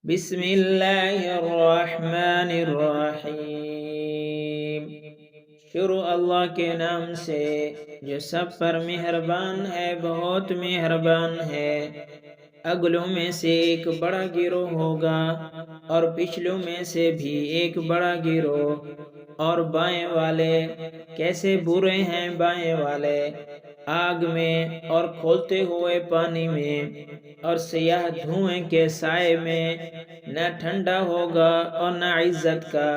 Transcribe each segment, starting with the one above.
بسم اللہ الرحمن الرحیم۔ شروع اللہ کے نام سے جو سب پر مہربان ہے، بہت مہربان ہے۔ اگلوں میں سے ایک بڑا گروہ ہوگا اور پچھلوں میں سے بھی ایک بڑا گروہ، اور بائیں والے کیسے برے ہیں، بائیں والے آگ میں اور کھولتے ہوئے پانی میں اور سیاہ دھوئیں کے سائے میں، نہ ٹھنڈا ہوگا اور نہ عزت کا۔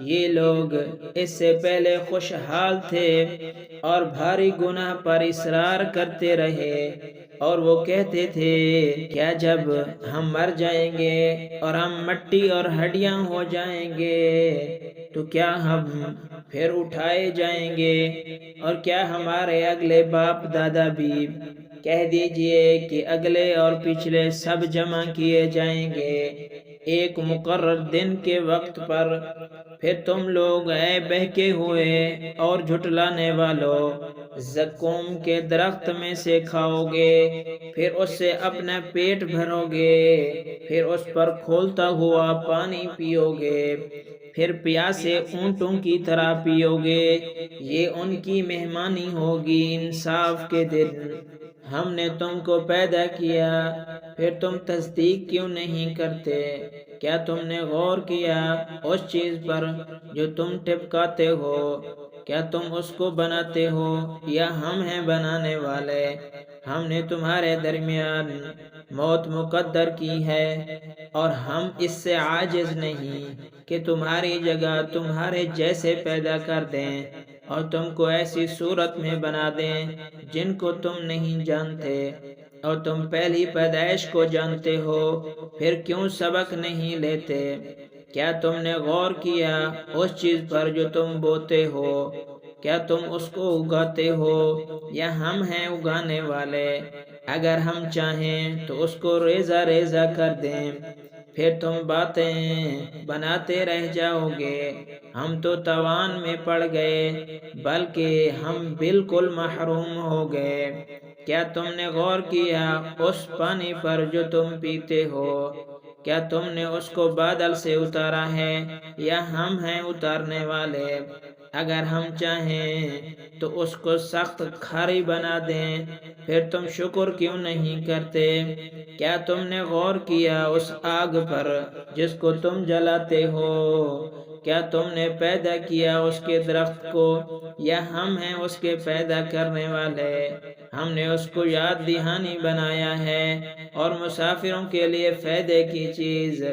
یہ لوگ اس سے پہلے خوشحال تھے اور بھاری گناہ پر اصرار کرتے رہے، اور وہ کہتے تھے کیا جب ہم مر جائیں گے اور ہم مٹی اور ہڈیاں ہو جائیں گے تو کیا ہم پھر اٹھائے جائیں گے، اور کیا ہمارے اگلے باپ دادا بھی؟ کہہ دیجئے کہ اگلے اور پچھلے سب جمع کیے جائیں گے ایک مقرر دن کے وقت پر۔ پھر تم لوگ اے بہکے ہوئے اور جھٹلانے والو، زقوم کے درخت میں سے کھاؤ گے، پھر اس سے اپنا پیٹ بھرو گے، پھر اس پر کھولتا ہوا پانی پیو گے، پھر پیاسے اونٹوں کی طرح پیو گے۔ یہ ان کی مہمانی ہوگی انصاف کے دن۔ ہم نے تم کو پیدا کیا، پھر تم تصدیق کیوں نہیں کرتے؟ کیا تم نے غور کیا اس چیز پر جو تم ٹپکاتے ہو؟ کیا تم اس کو بناتے ہو یا ہم ہیں بنانے والے؟ ہم نے تمہارے درمیان موت مقدر کی ہے، اور ہم اس سے عاجز نہیں کہ تمہاری جگہ تمہارے جیسے پیدا کر دیں اور تم کو ایسی صورت میں بنا دیں جن کو تم نہیں جانتے، اور تم پہلی پیدائش کو جانتے ہو، پھر کیوں سبق نہیں لیتے؟ کیا تم نے غور کیا اس چیز پر جو تم بوتے ہو؟ کیا تم اس کو اگاتے ہو یا ہم ہیں اگانے والے؟ اگر ہم چاہیں تو اس کو ریزہ ریزہ کر دیں، پھر تم باتیں بناتے رہ جاؤ گے۔ ہم تو تاوان میں پڑ گئے، بلکہ ہم بالکل محروم ہو گئے۔ کیا تم نے غور کیا اس پانی پر جو تم پیتے ہو؟ کیا تم نے اس کو بادل سے اتارا ہے یا ہم ہیں اتارنے والے؟ اگر ہم چاہیں تو اس کو سخت کھاری بنا دیں، پھر تم شکر کیوں نہیں کرتے؟ کیا تم نے غور کیا اس آگ پر جس کو تم جلاتے ہو؟ کیا تم نے پیدا کیا اس کے درخت کو یا ہم ہیں اس کے پیدا کرنے والے؟ ہم نے اس کو یاد دہانی بنایا ہے اور مسافروں کے لیے فائدے کی چیز۔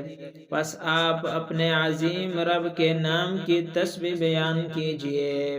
پس آپ اپنے عظیم رب کے نام کی تسبیح بیان کیجئے۔